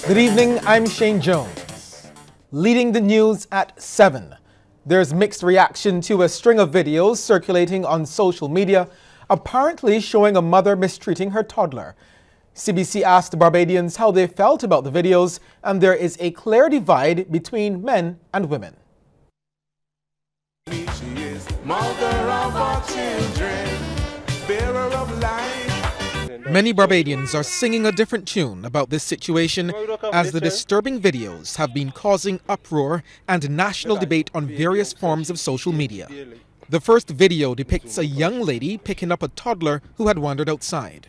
Good evening, I'm Shane Jones. Leading the news at 7. There's mixed reaction to a string of videos circulating on social media, apparently showing a mother mistreating her toddler. CBC asked Barbadians how they felt about the videos, and there is a clear divide between men and women. She is mother of our children, bearer of life. Many Barbadians are singing a different tune about this situation, as the disturbing videos have been causing uproar and national debate on various forms of social media. The first video depicts a young lady picking up a toddler who had wandered outside.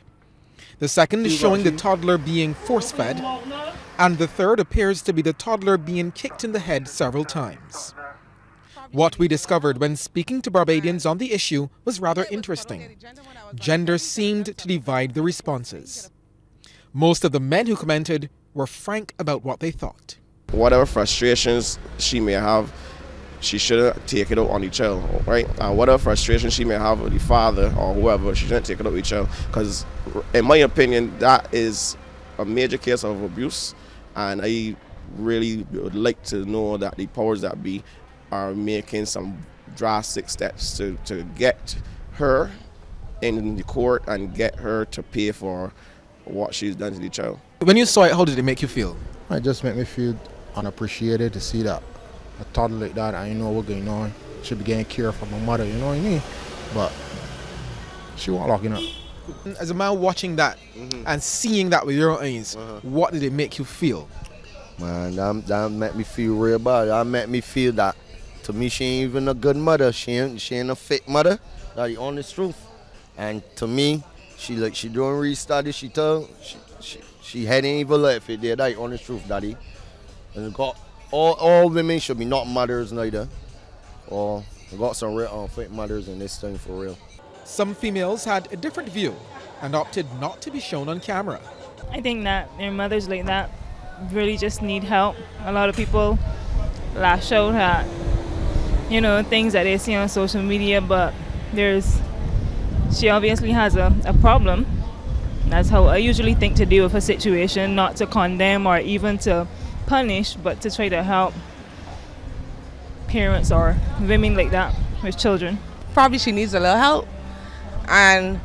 The second is showing the toddler being force-fed, and the third appears to be the toddler being kicked in the head several times. What we discovered when speaking to Barbadians on the issue was rather interesting. Gender seemed to divide the responses. Most of the men who commented were frank about what they thought. Whatever frustrations she may have, she shouldn't take it out on the child, right? And whatever frustration she may have with the father or whoever, she shouldn't take it out with the child. Because in my opinion, that is a major case of abuse. And I really would like to know that the powers that be are making some drastic steps to get her in the court and get her to pay for what she's done to the child. When you saw it, how did it make you feel? It just made me feel unappreciated to see that a toddler like that, I know what's going on, should be getting care from her mother, you know what I mean? But she won't locking up. As a man watching that and seeing that with your eyes, what did it make you feel? Man, that made me feel real bad. That made me feel that, to me, she ain't even a good mother. She ain't a fake mother. That's the honest truth. And to me, she doing re-study. She told she hadn't even left it there. That's the honest truth, daddy. And got all women should be not mothers neither. Or got some real fake mothers in this thing for real. Some females had a different view and opted not to be shown on camera. I think that their mothers like that really just need help. A lot of people lash out at, you know, things that they see on social media, but she obviously has a problem. That's how I usually think to deal with a situation, not to condemn or even to punish, but to try to help parents or women like that with children. Probably she needs a little help. And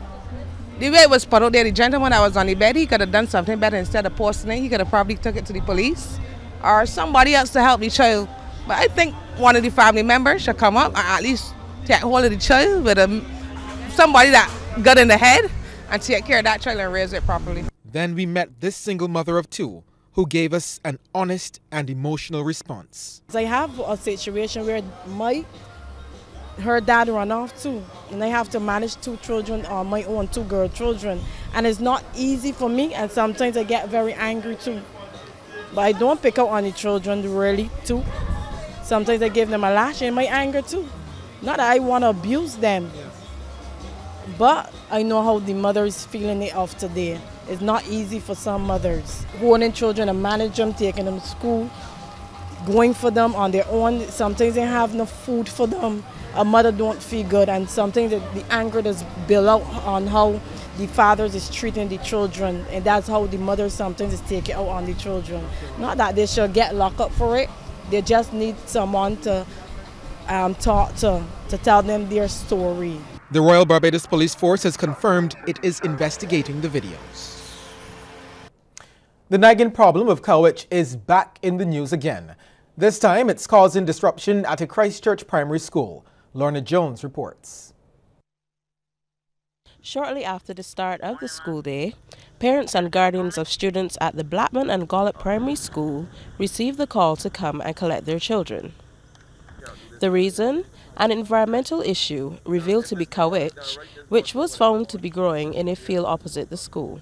the way it was put out there, the gentleman that was on the bed, he could have done something better. Instead of posting it, he could have probably took it to the police or somebody else to help the child. But I think one of the family members should come up and at least take hold of the child with somebody that got in the head and take care of that child and raise it properly. Then we met this single mother of two who gave us an honest and emotional response. I have a situation where her dad run off too, and I have to manage 2 children on my own, 2 girl children, and it's not easy for me, and sometimes I get very angry too. But I don't pick out on the children really too. Sometimes I give them a lash in my anger too. Not that I want to abuse them, but I know how the mother is feeling it off today. It's not easy for some mothers. Holding children and manage them, taking them to school, going for them on their own. Sometimes they have no food for them. A mother don't feel good, and sometimes the anger is built out on how the fathers is treating the children, and that's how the mothers sometimes is taking out on the children. Not that they should get locked up for it. They just need someone to talk to tell them their story. The Royal Barbados Police Force has confirmed it is investigating the videos. The nagging problem of cowitch is back in the news again. This time it's causing disruption at a Christchurch primary school. Lorna Jones reports. Shortly after the start of the school day, parents and guardians of students at the Blackman and Gollop Primary School received the call to come and collect their children. The reason? An environmental issue revealed to be cowitch, which was found to be growing in a field opposite the school.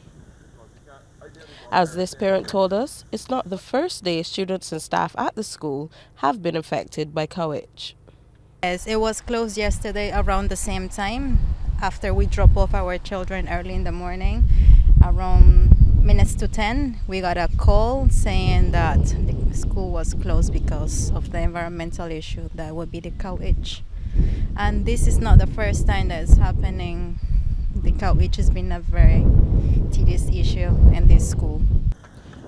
As this parent told us, it's not the first day students and staff at the school have been affected by cowitch. Yes, it was closed yesterday around the same time after we drop off our children early in the morning. Around minutes to 10, we got a call saying that the school was closed because of the environmental issue that would be the cowitch. And this is not the first time that it's happening. The cowitch has been a very tedious issue in this school.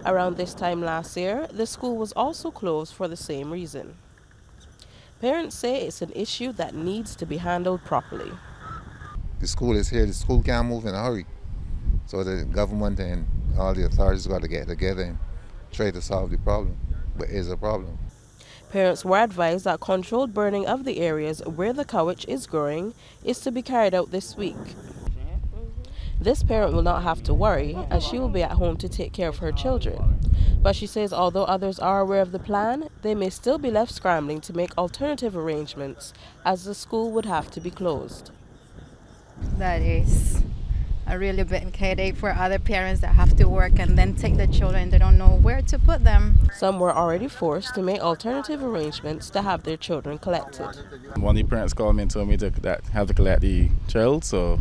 Around this time last year, the school was also closed for the same reason. Parents say it's an issue that needs to be handled properly. The school is here, the school can't move in a hurry. So the government and all the authorities got to get together and try to solve the problem. But it's a problem. Parents were advised that controlled burning of the areas where the cabbage is growing is to be carried out this week. This parent will not have to worry, as she will be at home to take care of her children. But she says although others are aware of the plan, they may still be left scrambling to make alternative arrangements, as the school would have to be closed. That is a really big headache for other parents that have to work and then take the children. They don't know where to put them. Some were already forced to make alternative arrangements to have their children collected. One of the parents called me and told me to have to collect the child, so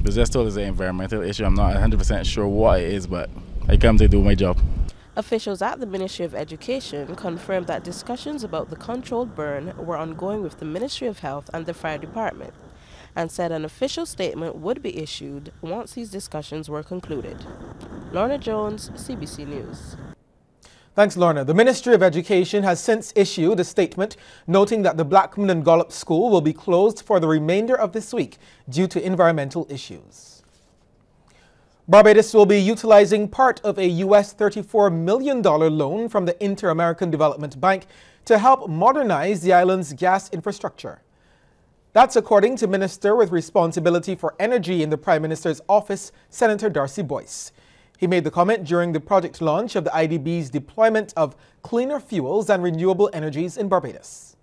it's just told it's an environmental issue. I'm not 100% sure what it is, but I come to do my job. Officials at the Ministry of Education confirmed that discussions about the controlled burn were ongoing with the Ministry of Health and the Fire Department, and said an official statement would be issued once these discussions were concluded. Lorna Jones, CBC News. Thanks, Lorna. The Ministry of Education has since issued a statement noting that the Blackman and Gollop School will be closed for the remainder of this week due to environmental issues. Barbados will be utilizing part of a US $34 million loan from the Inter-American Development Bank to help modernize the island's gas infrastructure. That's according to Minister with responsibility for energy in the Prime Minister's office, Senator Darcy Boyce. He made the comment during the project launch of the IDB's deployment of cleaner fuels and renewable energies in Barbados.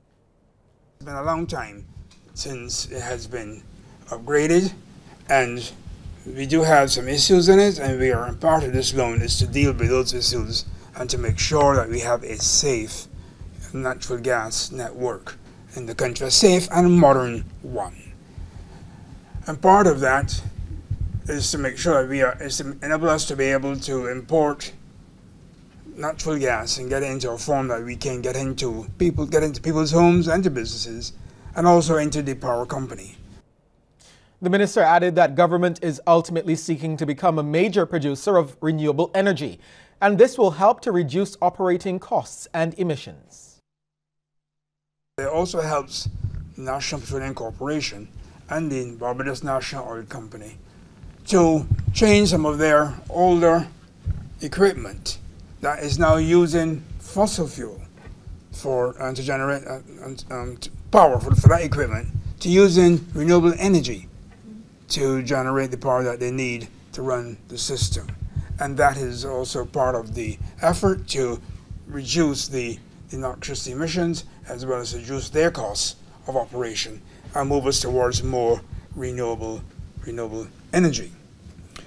It's been a long time since it has been upgraded, and we do have some issues in it, and we are part of this loan is to deal with those issues and to make sure that we have a safe natural gas network in the country, a safe and modern one. And part of that is to make sure that is to enable us to be able to import natural gas and get it into a form that we can get into people's homes and to businesses, and also into the power company. The minister added that government is ultimately seeking to become a major producer of renewable energy, and this will help to reduce operating costs and emissions. It also helps the National Petroleum Corporation and the Barbados National Oil Company to change some of their older equipment that is now using fossil fuel to generate power for that equipment, to using renewable energy to generate the power that they need to run the system. And that is also part of the effort to reduce the noxious emissions, as well as reduce their costs of operation and move us towards more renewable energy.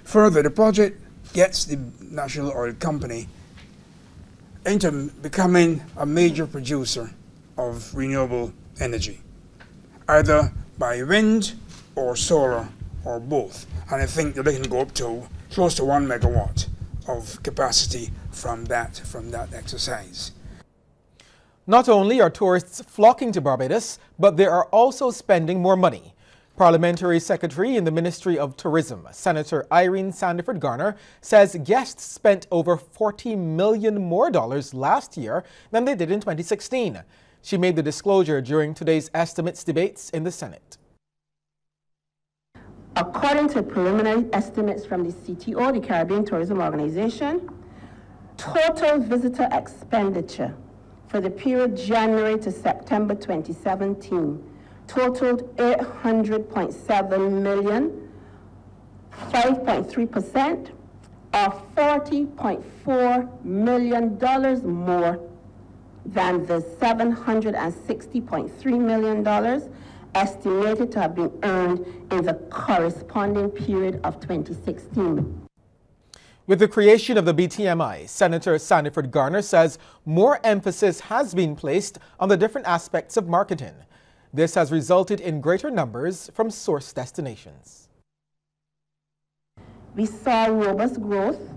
Further, the project gets the National Oil Company into becoming a major producer of renewable energy, either by wind or solar or both. And I think that they can go up to close to 1 megawatt of capacity from that exercise. Not only are tourists flocking to Barbados, but they are also spending more money. Parliamentary Secretary in the Ministry of Tourism, Senator Irene Sandiford Garner, says guests spent over $40 million more last year than they did in 2016. She made the disclosure during today's estimates debates in the Senate. According to preliminary estimates from the CTO, the Caribbean Tourism Organization, total visitor expenditure for the period January to September 2017 totaled $800.7 million, 5.3%, or $40.4 million more than the $760.3 million estimated to have been earned in the corresponding period of 2016. With the creation of the BTMI, Senator Sandiford Garner says more emphasis has been placed on the different aspects of marketing. This has resulted in greater numbers from source destinations. We saw robust growth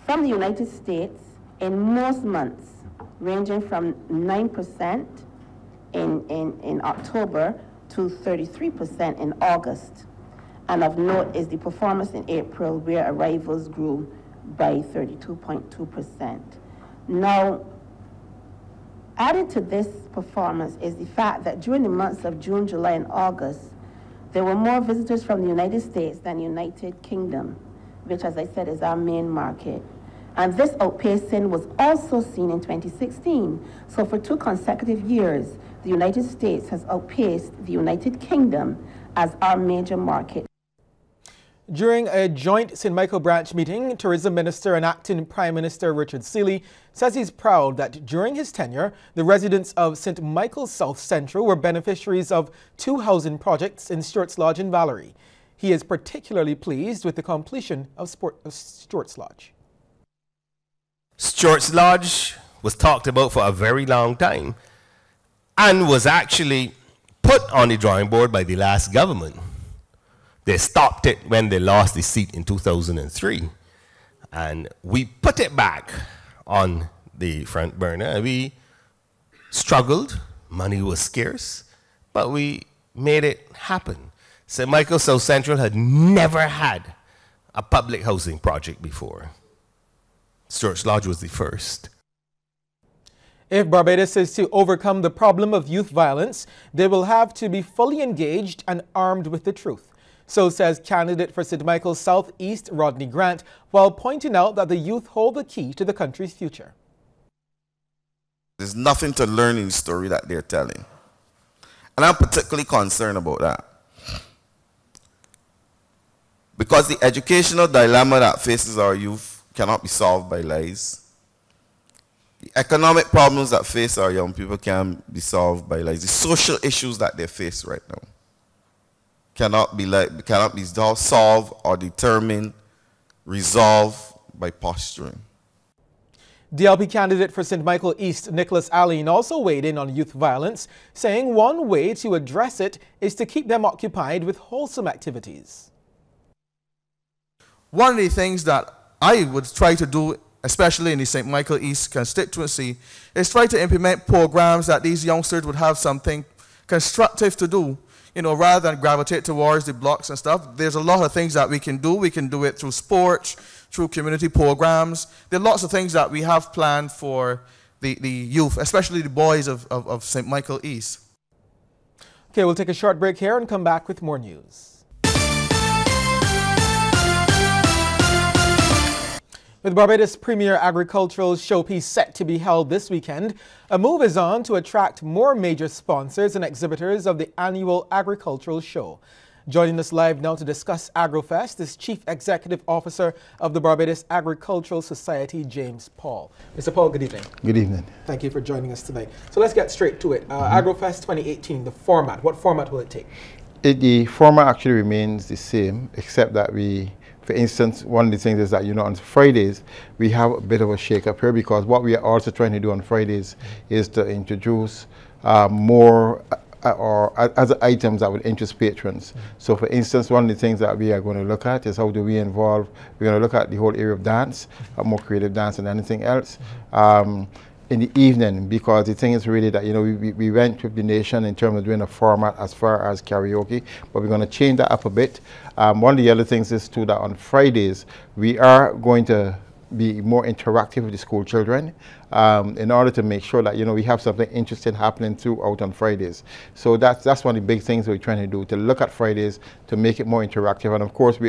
from the United States in most months, ranging from 9% in October to 33% in August. And of note is the performance in April, where arrivals grew by 32.2%. Now, added to this performance is the fact that during the months of June, July, and August, there were more visitors from the United States than the United Kingdom, which, as I said, is our main market. And this outpacing was also seen in 2016. So for 2 consecutive years, the United States has outpaced the United Kingdom as our major market. During a joint St. Michael branch meeting, Tourism Minister and Acting Prime Minister Richard Seeley says he's proud that during his tenure, the residents of St. Michael South Central were beneficiaries of 2 housing projects in Stewart's Lodge and Valerie. He is particularly pleased with the completion of Stewart's Lodge. Stewart's Lodge was talked about for a very long time and was actually put on the drawing board by the last government. They stopped it when they lost the seat in 2003. And we put it back on the front burner. We struggled, money was scarce, but we made it happen. St. Michael South Central had never had a public housing project before. Stewart's Lodge was the first. If Barbados is to overcome the problem of youth violence, they will have to be fully engaged and armed with the truth. So says candidate for St. Michael Southeast Rodney Grant, while pointing out that the youth hold the key to the country's future. There's nothing to learn in the story that they're telling. And I'm particularly concerned about that. Because the educational dilemma that faces our youth cannot be solved by lies. The economic problems that face our young people can be solved by lies. The social issues that they face right now cannot be solved or determined, resolved by posturing. DLP candidate for St. Michael East, Nicholas Allen, also weighed in on youth violence, saying one way to address it is to keep them occupied with wholesome activities. One of the things that I would try to do, especially in the St. Michael East constituency, is try to implement programs that these youngsters would have something constructive to do. You know, rather than gravitate towards the blocks and stuff, there's a lot of things that we can do. We can do it through sports, through community programs. There are lots of things that we have planned for the youth, especially the boys of St. Michael East. Okay, we'll take a short break here and come back with more news. With Barbados' premier agricultural showpiece set to be held this weekend, a move is on to attract more major sponsors and exhibitors of the annual agricultural show. Joining us live now to discuss AgroFest is Chief Executive Officer of the Barbados Agricultural Society, James Paul. Mr. Paul, good evening. Good evening. Thank you for joining us tonight. So let's get straight to it. AgroFest 2018, the format. What format will it take? The format actually remains the same, except that for instance, one of the things is that, you know, on Fridays, we have a bit of a shake-up here because what we are also trying to do on Fridays is to introduce more or other items that would interest patrons. So for instance, one of the things that we are going to look at is how do we involve, we're going to look at the whole area of dance, more creative dance than anything else. In the evening, because the thing is really that, you know, we went with the nation in terms of doing a format as far as karaoke, but we're going to change that up a bit. One of the other things is too that on Fridays, we are going to be more interactive with the school children in order to make sure that, you know, we have something interesting happening throughout on Fridays. So that's one of the big things we're trying to do, to look at Fridays to make it more interactive. And of course, we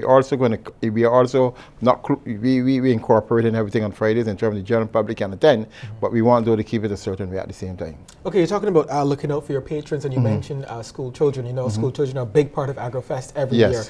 incorporating everything on Fridays in terms of the general public can attend, but we want though to keep it a certain way at the same time. Okay, you're talking about looking out for your patrons, and you mentioned school children. You know, school children are a big part of AgroFest every year.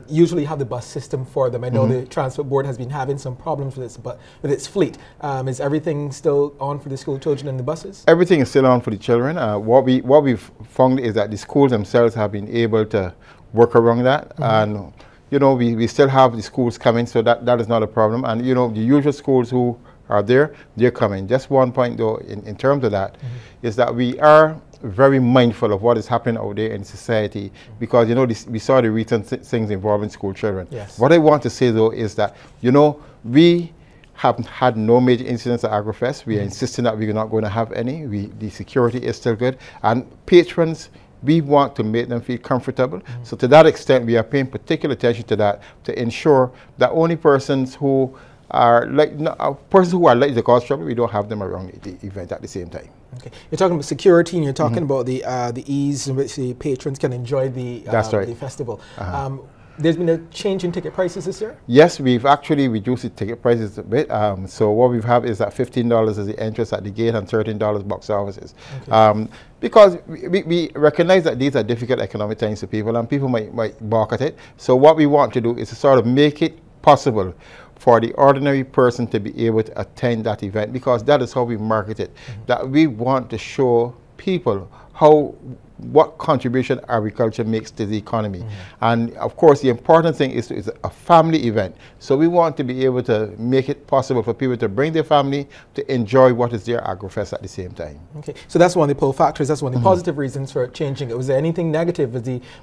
Usually you have the bus system for them. I know the Transport Board has been having some problems with its fleet. Is everything still on for the school children and the buses? Everything is still on for the children. What we've found is that the schools themselves have been able to work around that, and you know, we still have the schools coming, so that is not a problem. And you know, the usual schools who are there, they're coming. Just one point though, in terms of that, is that we are very mindful of what is happening out there in society, because you know, we saw the recent things involving school children. Yes. What I want to say though is that, you know, we have had no major incidents at AgroFest. We are insisting that we're not going to have any. The security is still good, and patrons, we want to make them feel comfortable. So to that extent, we are paying particular attention to that, to ensure that only persons who are like persons who are likely to cause trouble, we don't have them around the event at the same time. Okay. You're talking about security, and you're talking about the ease in which the patrons can enjoy the the festival. There's been a change in ticket prices this year? Yes, we've actually reduced the ticket prices a bit. So what we have is that $15 is the entrance at the gate and $13 box offices. Okay. Because we recognize that these are difficult economic times for people, and people might balk at it. So what we want to do is to sort of make it possible for the ordinary person to be able to attend that event, because that is how we market it. That we want to show people what contribution agriculture makes to the economy. And of course, the important thing is it's a family event. So we want to be able to make it possible for people to bring their family to enjoy what is their AgroFest at the same time. Okay, so that's one of the pull factors, that's one of the positive reasons for changing it. Was there anything negative?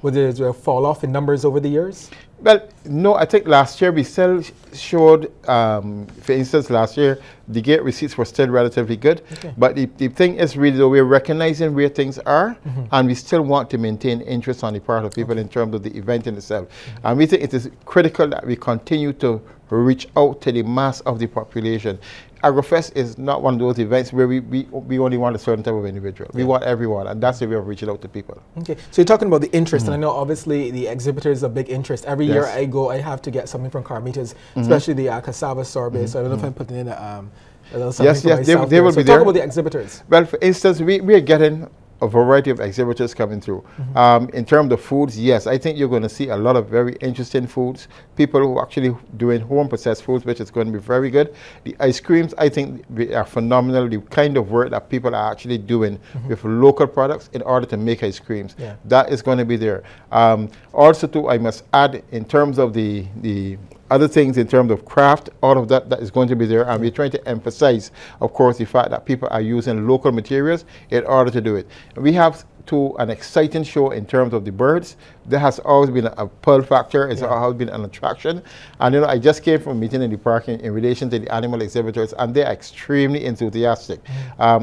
Was there a fall off in numbers over the years? Well, no, I think last year we still showed, for instance, last year, the gate receipts were still relatively good. Okay. But the thing is really, though, we're recognizing where things are, and we still want to maintain interest on the part of people in terms of the event in itself. And we think it is critical that we continue to reach out to the mass of the population. AgroFest is not one of those events where we only want a certain type of individual. We want everyone, and that's the way of reaching out to people. Okay, so you're talking about the interest, and I know obviously the exhibitors are big interest. Every year I go, I have to get something from Carmitas, especially the cassava sorbet, so I don't know if I'm putting in a little something for myself. They will be there. Talk about the exhibitors. Well, for instance, we are getting a variety of exhibitors coming through. In terms of foods, yes, I think you're going to see a lot of very interesting foods. People who are actually doing home processed foods, which is going to be very good. The ice creams, I think, are phenomenal. The kind of work that people are actually doing with local products in order to make ice creams, that is going to be there. Also, too, I must add, in terms of the other things in terms of craft, all of that is going to be there, and we're trying to emphasize, of course, the fact that people are using local materials in order to do it. We have an exciting show in terms of the birds. There has always been a pull factor. It's always been an attraction. And I just came from a meeting in the park in relation to the animal exhibitors, and they're extremely enthusiastic.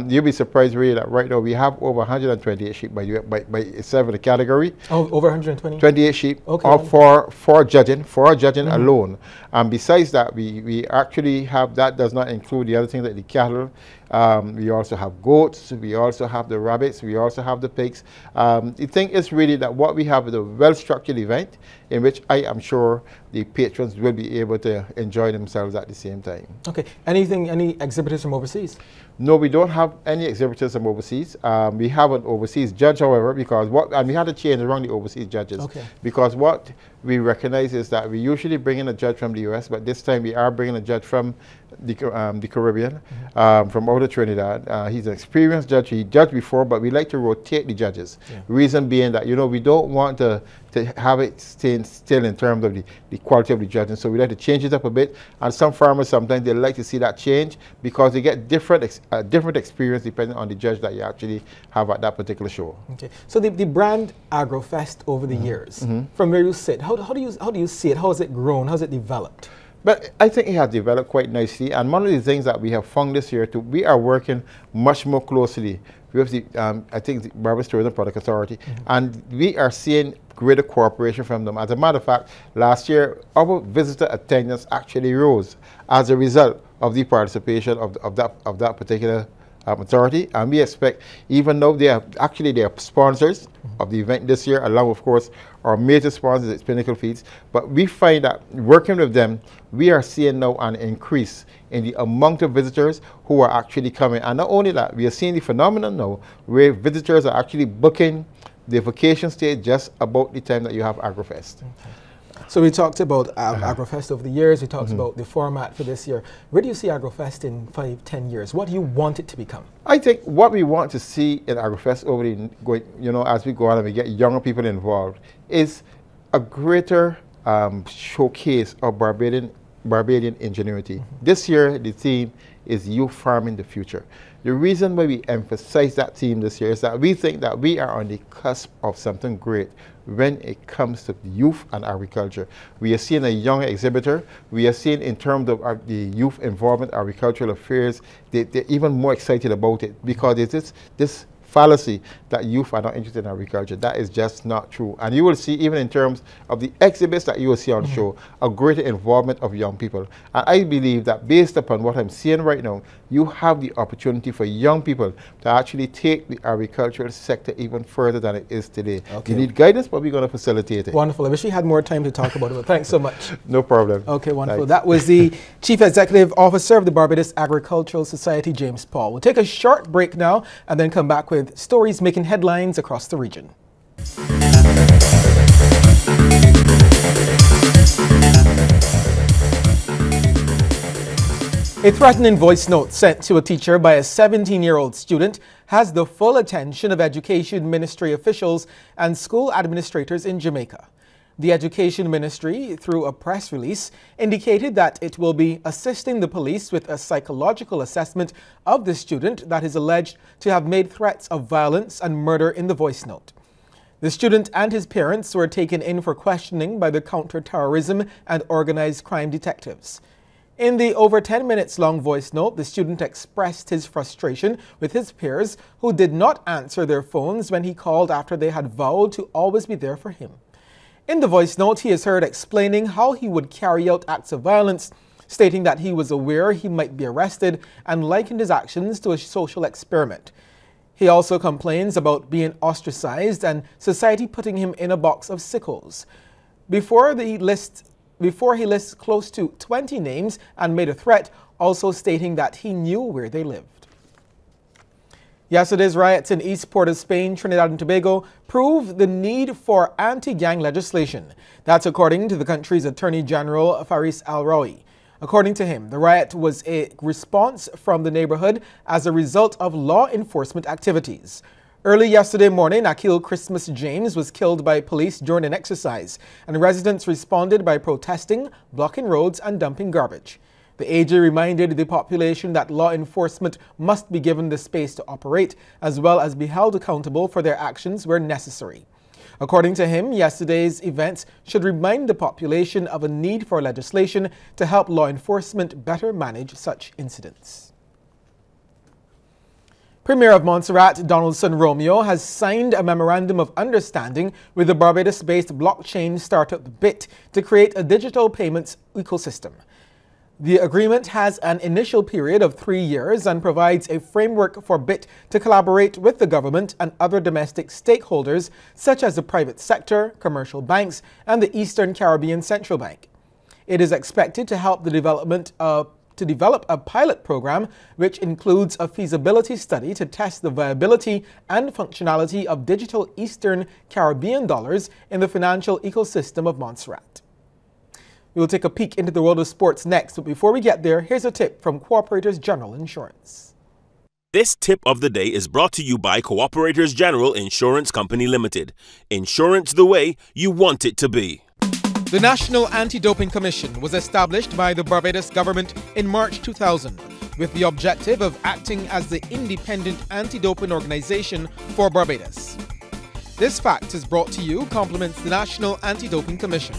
You'll be surprised really that right now we have over 128 sheep by itself in the category. Oh, over 120? 28 sheep, all for judging alone. And besides that, we actually have, that does not include the other things like the cattle. We also have goats, we also have the rabbits, we also have the pigs. The thing is really that what we have is a well-structured event in which I am sure the patrons will be able to enjoy themselves at the same time. Okay, any exhibitors from overseas? No, we don't have any exhibitors from overseas. We have an overseas judge, however, because and we had to change around the overseas judges. Okay. Because what we recognize is that we usually bring in a judge from the US, but this time we are bringing a judge from the Caribbean, from out of Trinidad. He's an experienced judge. He judged before, but we like to rotate the judges. Reason being that, we don't want to have it stay still in terms of the quality of the judging. So we like to change it up a bit. And some farmers, sometimes they like to see that change because they get different experience depending on the judge that you actually have at that particular show. Okay. So the brand AgroFest over the years, from where you sit, how do you see it? How has it grown? How has it developed? But I think it has developed quite nicely. And one of the things that we have found this year, too, we are working much more closely with the, I think, the Barbados Tourism Product Authority. And we are seeing greater cooperation from them. As a matter of fact, last year, our visitor attendance actually rose as a result of the participation of that particular authority. And we expect, even though they are sponsors of the event this year, along with, of course, our major sponsors at Pinnacle Feeds, but we find that working with them, we are seeing now an increase in the amount of visitors who are actually coming. And not only that, we are seeing the phenomenon now where visitors are actually booking their vacation stay just about the time that you have AgroFest. Okay. So we talked about AgroFest over the years. We talked about the format for this year. Where do you see AgroFest in 5-10 years? What do you want it to become? I think what we want to see in AgroFest over the as we go on and we get younger people involved is a greater showcase of Barbadian ingenuity. This year, the theme is Youth Farming the Future. The reason why we emphasize that theme this year is that we think that we are on the cusp of something great when it comes to youth and agriculture. We are seeing a young exhibitor. We are seeing, in terms of the youth involvement, agricultural affairs, they're even more excited about it because it's this fallacy that youth are not interested in agriculture. That is just not true. And you will see, even in terms of the exhibits that you will see on the show, a greater involvement of young people. And I believe that based upon what I'm seeing right now, you have the opportunity for young people to actually take the agricultural sector even further than it is today. Okay. You need guidance, but we're going to facilitate it. Wonderful. I wish we had more time to talk about it, but thanks so much. No problem. Okay, wonderful. Thanks. That was the Chief Executive Officer of the Barbados Agricultural Society, James Paul. We'll take a short break now and then come back with stories making headlines across the region. A threatening voice note sent to a teacher by a 17-year-old student has the full attention of Education Ministry officials and school administrators in Jamaica. The Education Ministry, through a press release, indicated that it will be assisting the police with a psychological assessment of the student that is alleged to have made threats of violence and murder in the voice note. The student and his parents were taken in for questioning by the counter-terrorism and organized crime detectives. In the over 10 minutes long voice note, the student expressed his frustration with his peers who did not answer their phones when he called after they had vowed to always be there for him. In the voice note, he is heard explaining how he would carry out acts of violence, stating that he was aware he might be arrested and likened his actions to a social experiment. He also complains about being ostracized and society putting him in a box of sickos. Before he lists close to 20 names and made a threat, also stating that he knew where they lived. Yesterday's riots in East Port of Spain, Trinidad and Tobago, prove the need for anti-gang legislation. That's according to the country's Attorney General, Faris Al-Rawi. According to him, the riot was a response from the neighborhood as a result of law enforcement activities. Early yesterday morning, Akil Christmas James was killed by police during an exercise, and residents responded by protesting, blocking roads, and dumping garbage. The AG reminded the population that law enforcement must be given the space to operate, as well as be held accountable for their actions where necessary. According to him, yesterday's events should remind the population of a need for legislation to help law enforcement better manage such incidents. Premier of Montserrat, Donaldson Romeo, has signed a memorandum of understanding with the Barbados-based blockchain startup BIT to create a digital payments ecosystem. The agreement has an initial period of 3 years and provides a framework for BIT to collaborate with the government and other domestic stakeholders such as the private sector, commercial banks, and the Eastern Caribbean Central Bank. It is expected to help the develop a pilot program which includes a feasibility study to test the viability and functionality of digital Eastern Caribbean dollars in the financial ecosystem of Montserrat. We will take a peek into the world of sports next, but before we get there, here's a tip from Cooperators General Insurance. This tip of the day is brought to you by Cooperators General Insurance Company Limited. Insurance the way you want it to be. The National Anti-Doping Commission was established by the Barbados government in March 2000 with the objective of acting as the independent anti-doping organization for Barbados. This fact is brought to you complements the National Anti-Doping Commission.